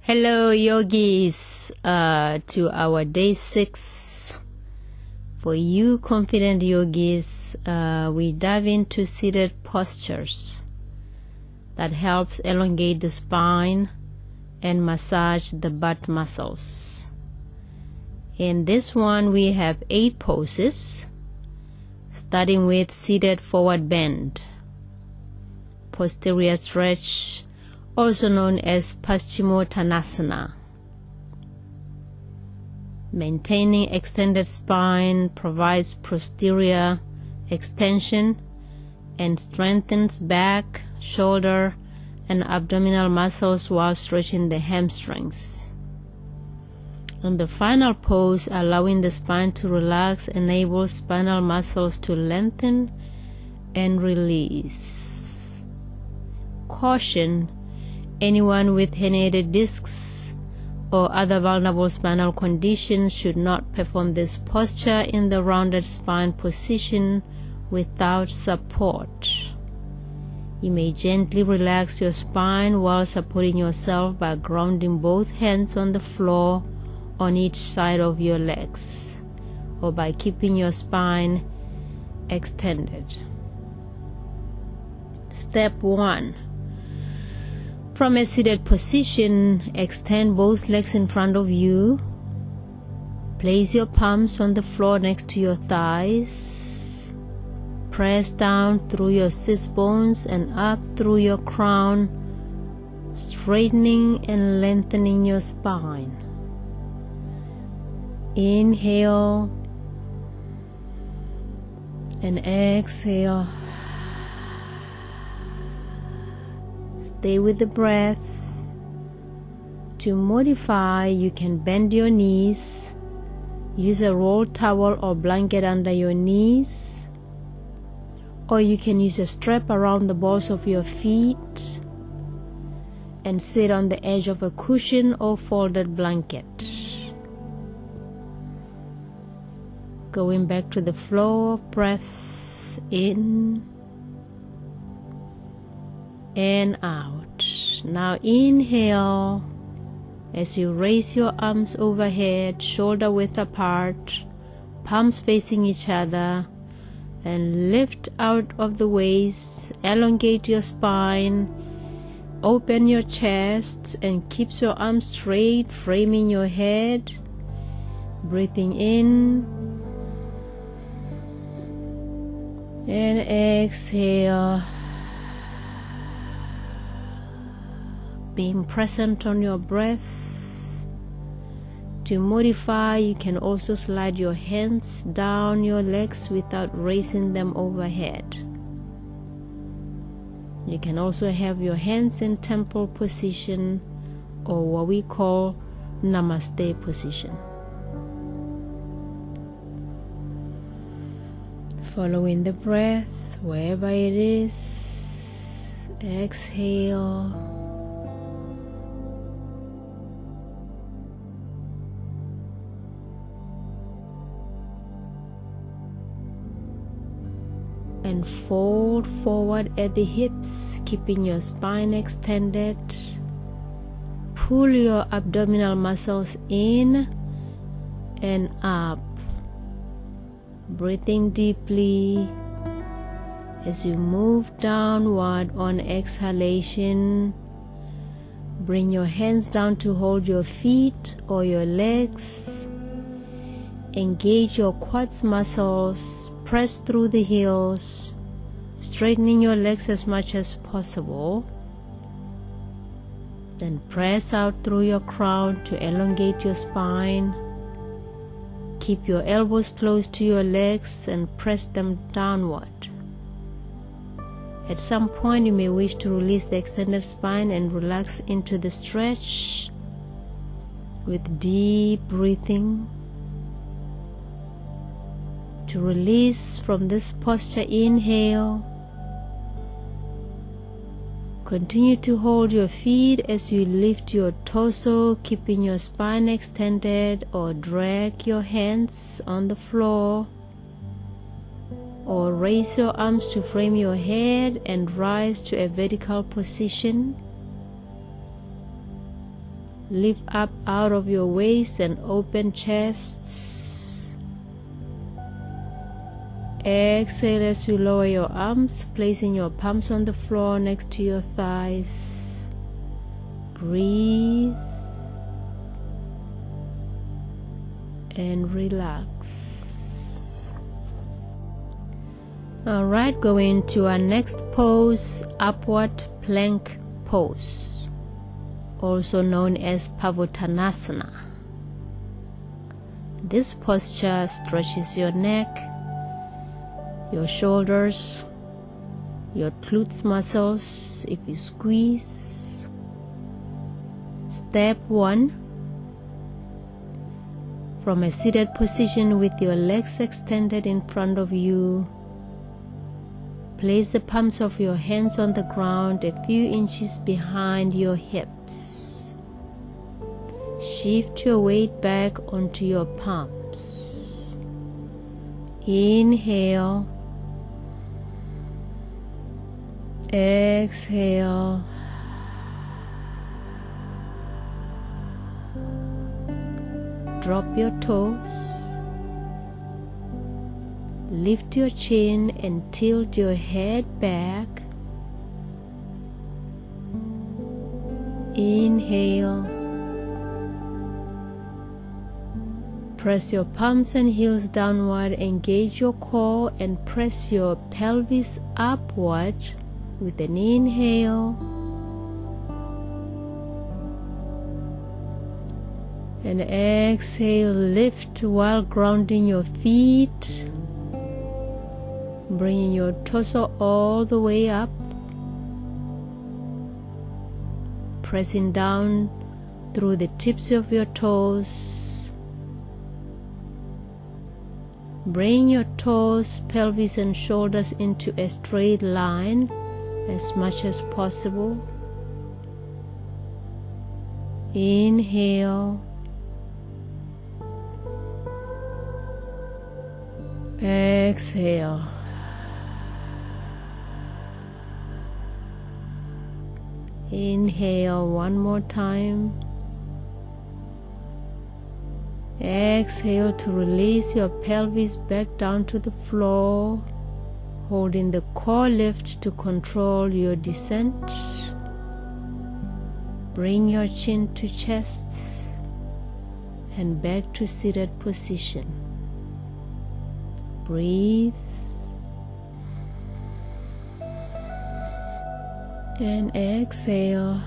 Hello yogis, to our day 6. For you confident yogis, we dive into seated postures that helps elongate the spine and massage the butt muscles. In this one we have 8 poses, starting with seated forward bend, posterior stretch, also known as Paschimottanasana. Maintaining extended spine provides posterior extension and strengthens back, shoulder, and abdominal muscles while stretching the hamstrings. And the final pose, allowing the spine to relax, enables spinal muscles to lengthen and release. Caution: anyone with herniated discs or other vulnerable spinal conditions should not perform this posture in the rounded spine position without support. You may gently relax your spine while supporting yourself by grounding both hands on the floor on each side of your legs, or by keeping your spine extended. Step 1. From a seated position, extend both legs in front of you. Place your palms on the floor next to your thighs. Press down through your sits bones and up through your crown, straightening and lengthening your spine. Inhale and exhale. Stay with the breath. To modify, you can bend your knees. Use a rolled towel or blanket under your knees, or you can use a strap around the balls of your feet and sit on the edge of a cushion or folded blanket. Going back to the flow of breath in and out. Now inhale as you raise your arms overhead, shoulder width apart, palms facing each other, and lift out of the waist. Elongate your spine, open your chest, and keep your arms straight, framing your head. Breathing in and exhale. Being present on your breath. To modify, you can also slide your hands down your legs without raising them overhead. You can also have your hands in temple position, or what we call namaste position. Following the breath wherever it is. Exhale. And fold forward at the hips, keeping your spine extended. Pull your abdominal muscles in and up. Breathing deeply as you move downward on exhalation. Bring your hands down to hold your feet or your legs. Engage your quads muscles. Press through the heels, straightening your legs as much as possible. Then press out through your crown to elongate your spine. Keep your elbows close to your legs and press them downward. At some point, you may wish to release the extended spine and relax into the stretch with deep breathing. To release from this posture, inhale. Continue to hold your feet as you lift your torso, keeping your spine extended, or drag your hands on the floor, or raise your arms to frame your head and rise to a vertical position. Lift up out of your waist and open chest. Exhale as you lower your arms, placing your palms on the floor next to your thighs. Breathe and relax. Alright, going to our next pose, upward plank pose, also known as Pavottanasana. This posture stretches your neck, your shoulders, your glutes muscles if you squeeze. Step 1. From a seated position with your legs extended in front of you, place the palms of your hands on the ground a few inches behind your hips. Shift your weight back onto your palms. Inhale. Exhale. Drop your toes. Lift your chin and tilt your head back. Inhale. Press your palms and heels downward, engage your core and press your pelvis upward with an inhale. And exhale, lift while grounding your feet. Bringing your torso all the way up, pressing down through the tips of your toes. Bring your toes, pelvis and shoulders into a straight line as much as possible. Inhale. Exhale. Inhale one more time. Exhale to release your pelvis back down to the floor, holding the core lift to control your descent. Bring your chin to chest and back to seated position. Breathe. And exhale.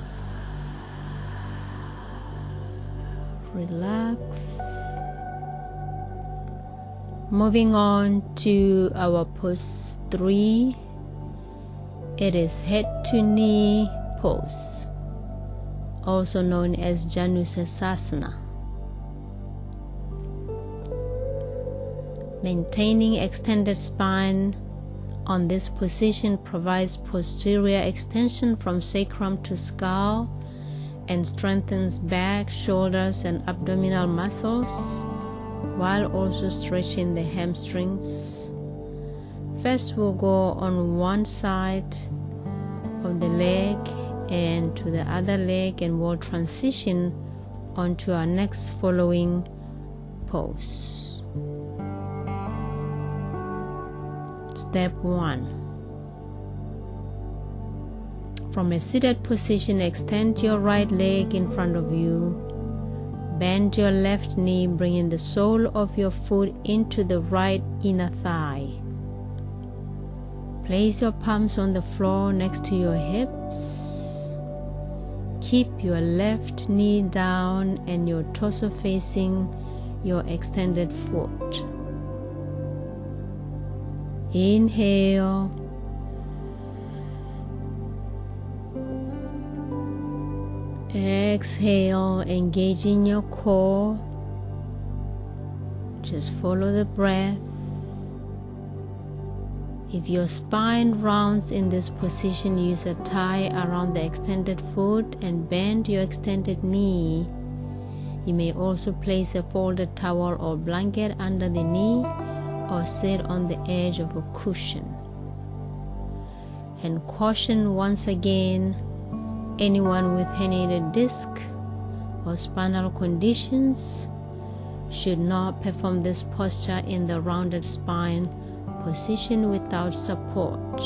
Relax. Moving on to our pose 3. It is head to knee pose, also known as Janusasana. Maintaining extended spine on this position provides posterior extension from sacrum to skull and strengthens back, shoulders, and abdominal muscles while also stretching the hamstrings. First, we'll go on one side of the leg and to the other leg, and we'll transition onto our next following pose. Step 1. From a seated position, extend your right leg in front of you. Bend your left knee, bringing the sole of your foot into the right inner thigh. Place your palms on the floor next to your hips. Keep your left knee down and your torso facing your extended foot. Inhale. Exhale, engaging your core. Just follow the breath. If your spine rounds in this position, use a tie around the extended foot and bend your extended knee. You may also place a folded towel or blanket under the knee or sit on the edge of a cushion. And caution once again, anyone with herniated disc or spinal conditions should not perform this posture in the rounded spine position without support.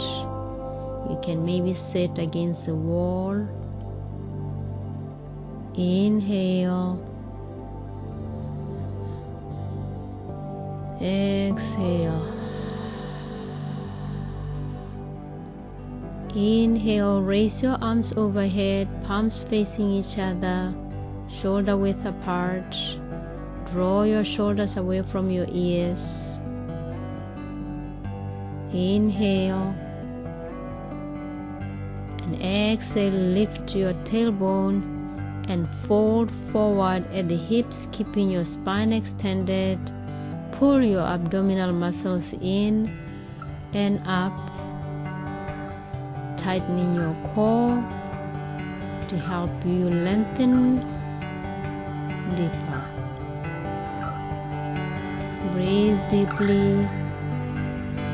You can maybe sit against the wall. Inhale. Exhale. Inhale, raise your arms overhead, palms facing each other, shoulder width apart. Draw your shoulders away from your ears. Inhale. And exhale, lift your tailbone and fold forward at the hips, keeping your spine extended. Pull your abdominal muscles in and up, tightening your core to help you lengthen deeper. Breathe deeply,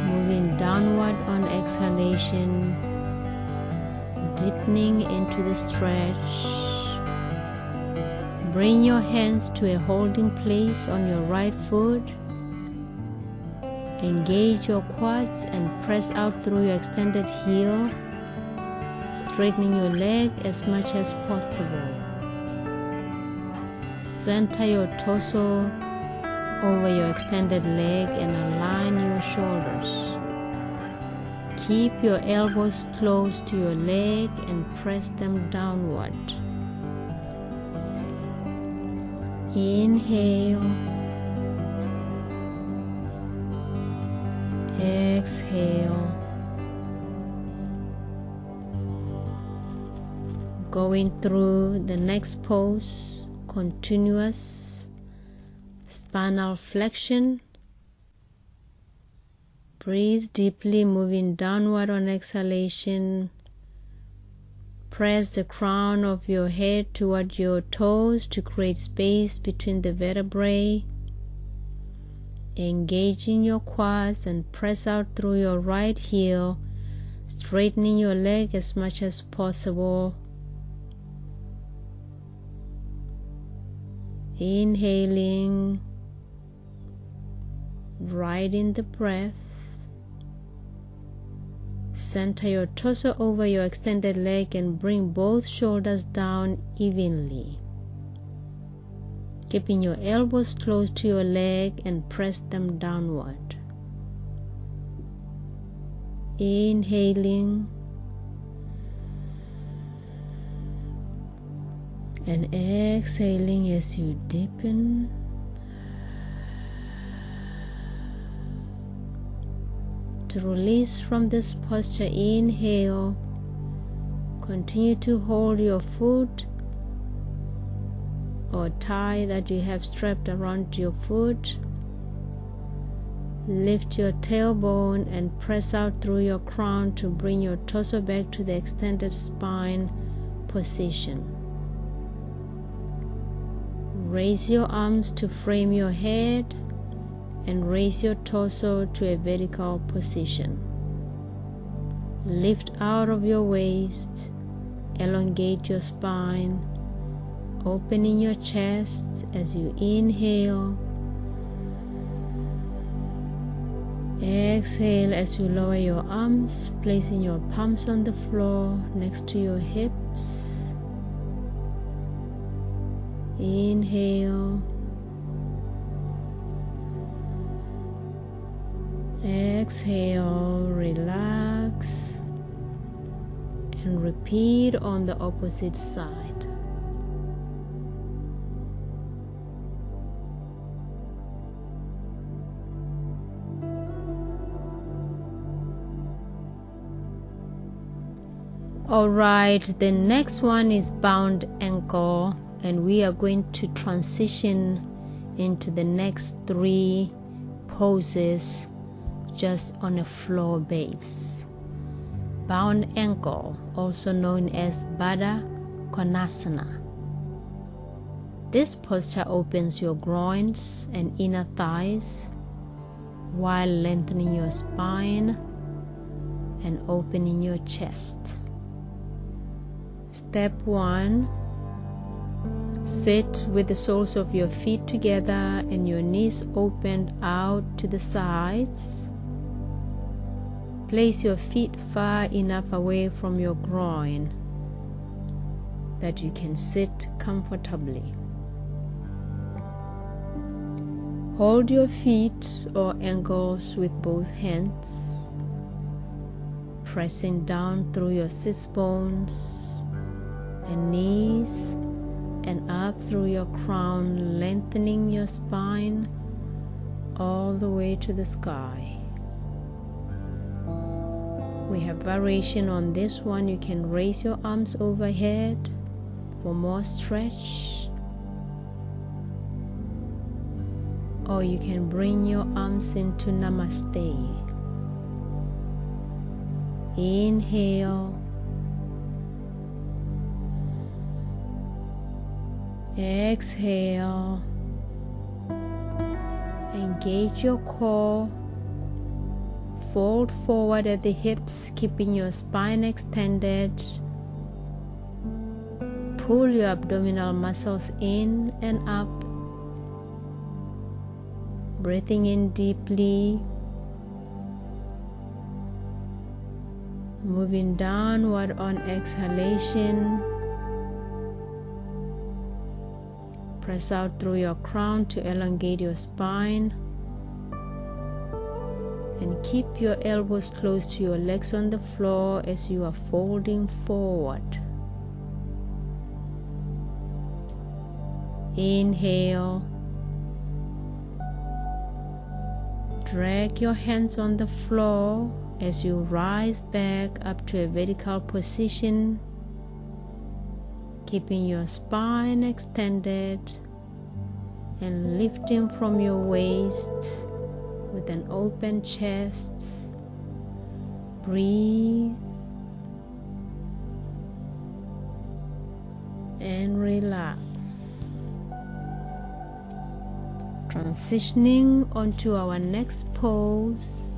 moving downward on exhalation, deepening into the stretch. Bring your hands to a holding place on your right foot. Engage your quads and press out through your extended heel, straightening your leg as much as possible. Center your torso over your extended leg and align your shoulders. Keep your elbows close to your leg and press them downward. Inhale. Exhale. Going through the next pose, continuous spinal flexion. Breathe deeply, moving downward on exhalation. Press the crown of your head toward your toes to create space between the vertebrae. Engaging your quads and press out through your right heel, straightening your leg as much as possible. Inhaling, riding the breath. Center your torso over your extended leg and bring both shoulders down evenly. Keeping your elbows close to your leg and press them downward. Inhaling and exhaling as you deepen. To release from this posture, inhale. Continue to hold your foot or tie that you have strapped around your foot. Lift your tailbone and press out through your crown to bring your torso back to the extended spine position. Raise your arms to frame your head and raise your torso to a vertical position. Lift out of your waist, elongate your spine, opening your chest as you inhale. Exhale as you lower your arms, placing your palms on the floor next to your hips. Inhale. Exhale, relax, and repeat on the opposite side. Alright, the next one is bound ankle, and we are going to transition into the next 3 poses just on a floor base. Bound ankle, also known as Baddha Konasana. This posture opens your groins and inner thighs while lengthening your spine and opening your chest. Step 1. Sit with the soles of your feet together and your knees opened out to the sides. Place your feet far enough away from your groin that you can sit comfortably. Hold your feet or ankles with both hands, pressing down through your sits bones and knees and up through your crown, lengthening your spine all the way to the sky. We have variation on this one. You can raise your arms overhead for more stretch, or you can bring your arms into Namaste. Inhale, exhale, engage your core, fold forward at the hips, keeping your spine extended. Pull your abdominal muscles in and up, breathing in deeply, moving downward on exhalation. Press out through your crown to elongate your spine, and keep your elbows close to your legs on the floor as you are folding forward. Inhale. Drag your hands on the floor as you rise back up to a vertical position, keeping your spine extended and lifting from your waist with an open chest. Breathe and relax. Transitioning onto our next pose,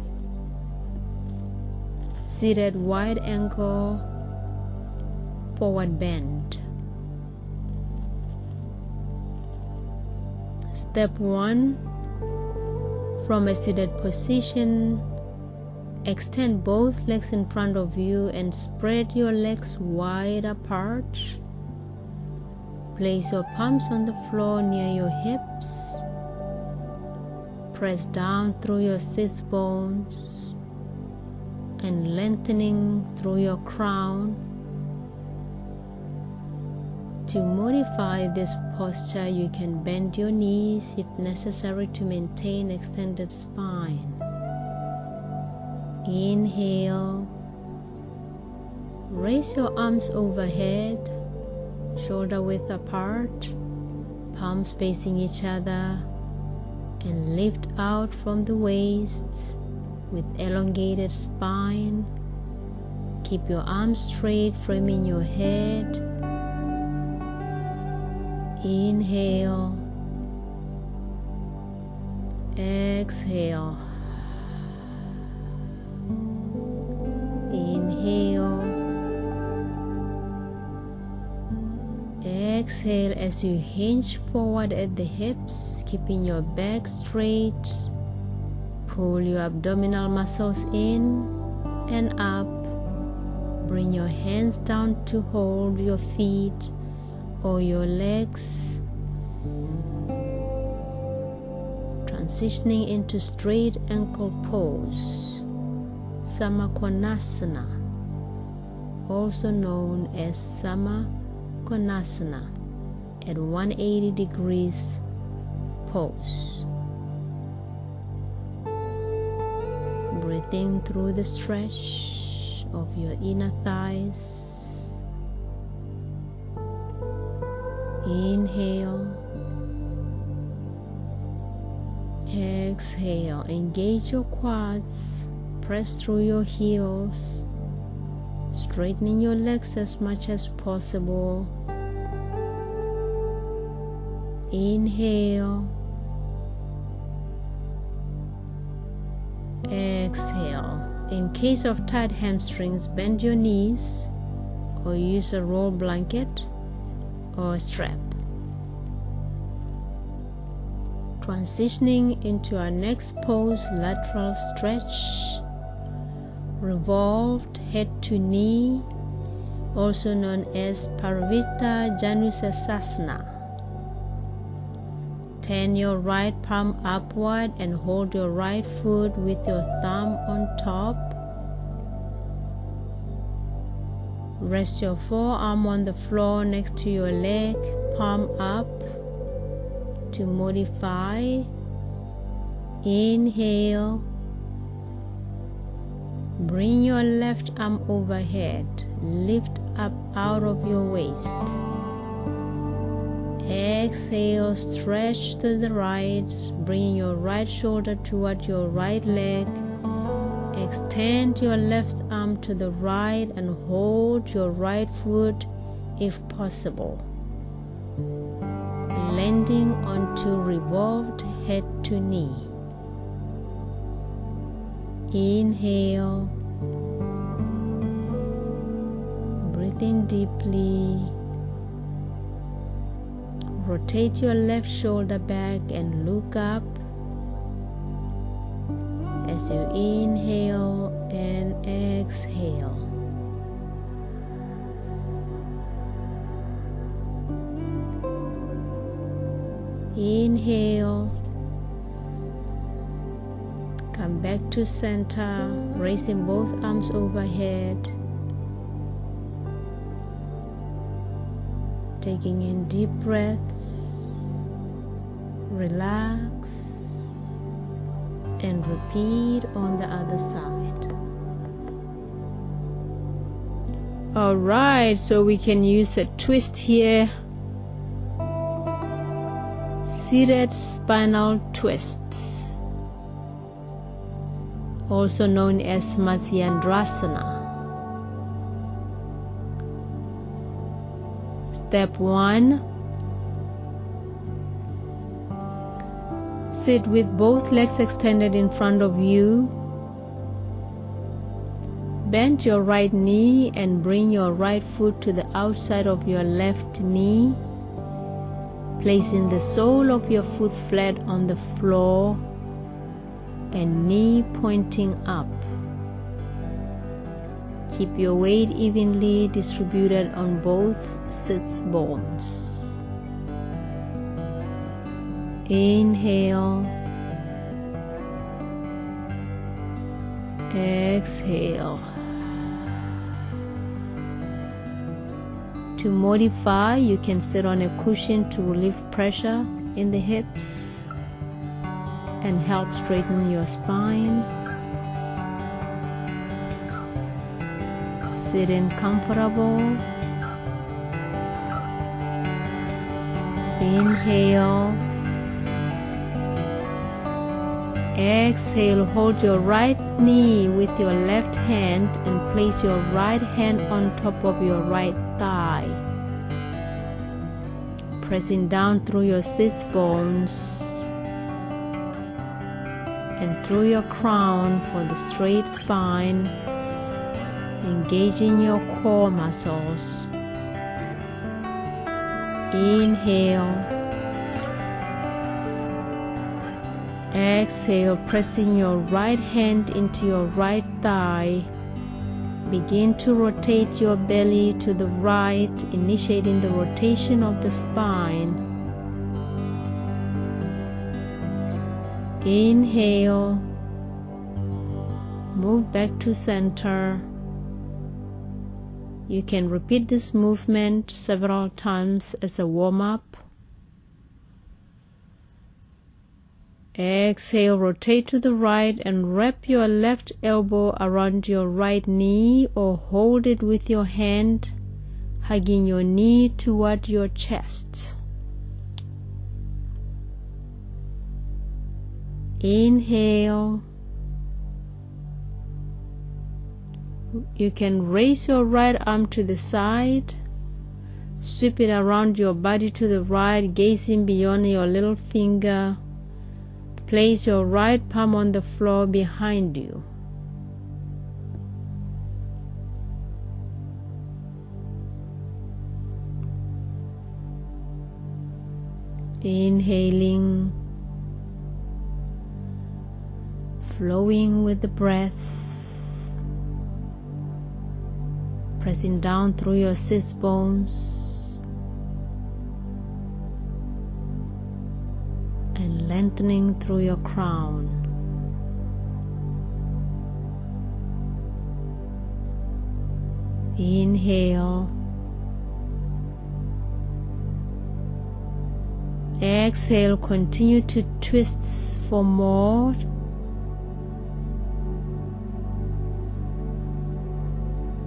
seated wide angle, forward bend. Step 1. From a seated position, extend both legs in front of you and spread your legs wide apart. Place your palms on the floor near your hips. Press down through your sits bones and lengthening through your crown. To modify this posture, you can bend your knees if necessary to maintain extended spine. Inhale. Raise your arms overhead, shoulder width apart, palms facing each other, and lift out from the waist with elongated spine. Keep your arms straight, framing your head. Inhale, exhale, inhale, exhale as you hinge forward at the hips, keeping your back straight. Pull your abdominal muscles in and up. Bring your hands down to hold your feet or your legs. Transitioning into straight ankle pose, Samakonasana, also known as Samakonasana, at 180 degrees pose. Breathing through the stretch of your inner thighs. Inhale, exhale, engage your quads, press through your heels, straightening your legs as much as possible. Inhale, exhale. In case of tight hamstrings, bend your knees or use a roll blanket or a strap. Transitioning into our next pose, lateral stretch, revolved head to knee, also known as Parvita Janusasana. Turn your right palm upward and hold your right foot with your thumb on top. Rest your forearm on the floor next to your leg, palm up. To modify, inhale, bring your left arm overhead, lift up out of your waist. Exhale, stretch to the right, bring your right shoulder toward your right leg. Extend your left arm to the right and hold your right foot if possible. Landing onto revolved head to knee. Inhale, breathe in deeply. Rotate your left shoulder back and look up as you inhale and exhale. Inhale, come back to center, raising both arms overhead, taking in deep breaths, relax, and repeat on the other side. Alright, so we can use a twist here. Seated spinal twist, also known as Matsyendrasana. Step 1. Sit with both legs extended in front of you. Bend your right knee and bring your right foot to the outside of your left knee, placing the sole of your foot flat on the floor and knee pointing up. Keep your weight evenly distributed on both sits bones. Inhale, exhale. To modify, you can sit on a cushion to relieve pressure in the hips and help straighten your spine. Sitting comfortable. Inhale. Exhale, hold your right knee with your left hand and place your right hand on top of your right thigh, pressing down through your sits bones and through your crown for the straight spine, engaging your core muscles. Inhale. Exhale, pressing your right hand into your right thigh. Begin to rotate your belly to the right, initiating the rotation of the spine. Inhale. Move back to center. You can repeat this movement several times as a warm-up. Exhale, rotate to the right and wrap your left elbow around your right knee or hold it with your hand, hugging your knee toward your chest. Inhale. You can raise your right arm to the side, sweep it around your body to the right, gazing beyond your little finger. Place your right palm on the floor behind you. Inhaling flowing with the breath, pressing down through your sits bones and lengthening through your crown. Inhale. Exhale, continue to twist for more.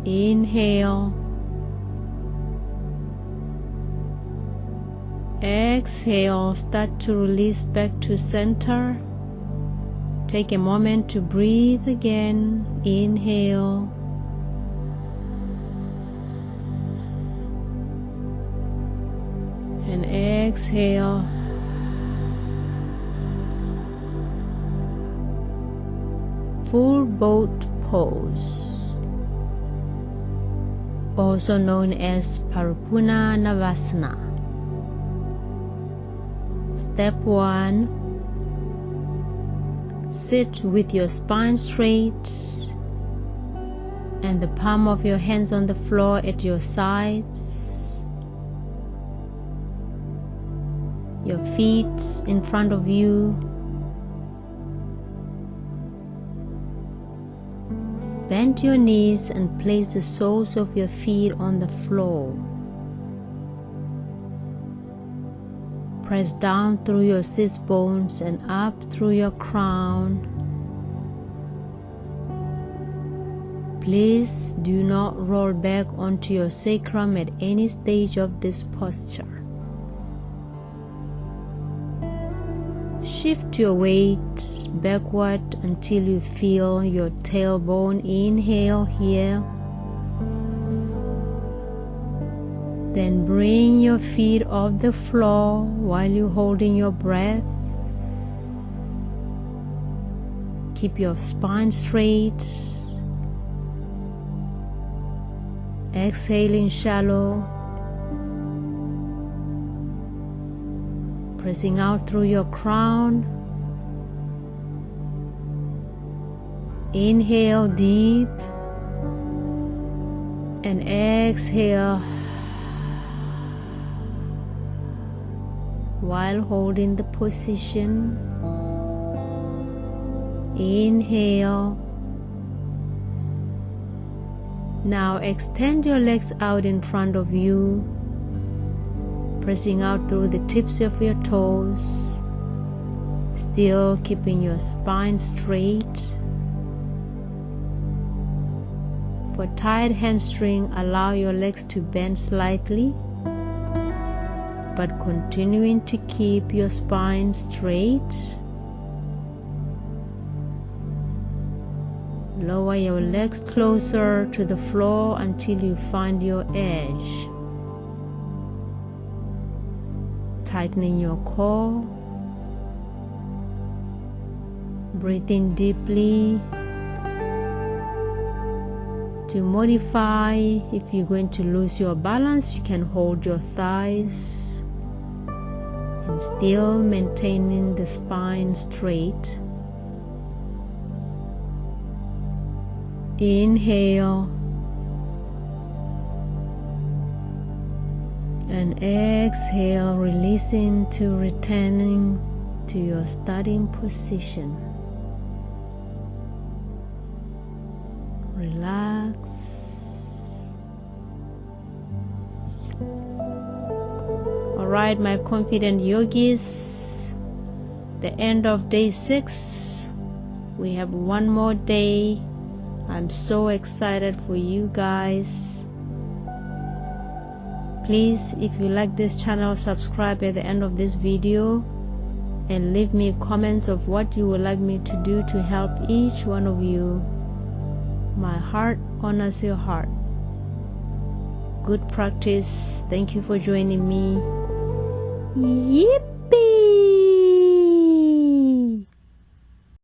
Inhale. Exhale, start to release back to center. Take a moment to breathe again. Inhale. And exhale. Full boat pose, also known as Paripunanavasana. Step 1. Sit with your spine straight and the palm of your hands on the floor at your sides. Your feet in front of you. Bend your knees and place the soles of your feet on the floor. Press down through your sits bones and up through your crown. Please do not roll back onto your sacrum at any stage of this posture. Shift your weight backward until you feel your tailbone. Inhale here. Then bring your feet off the floor while you're holding your breath. Keep your spine straight. Exhaling shallow. Pressing out through your crown. Inhale deep and exhale while holding the position. Inhale. Now extend your legs out in front of you, pressing out through the tips of your toes, still keeping your spine straight. For tight hamstring, allow your legs to bend slightly, but continuing to keep your spine straight. Lower your legs closer to the floor until you find your edge. Tightening your core. Breathe in deeply. To modify, if you're going to lose your balance, you can hold your thighs and still maintaining the spine straight. Inhale and exhale, releasing to returning to your starting position. Relax. Alright, my confident yogis, the end of day 6. We have one more day. I'm so excited for you guys. Please, if you like this channel, subscribe at the end of this video and leave me comments of what you would like me to do to help each one of you. My heart honors your heart. Good practice. Thank you for joining me. Yippee!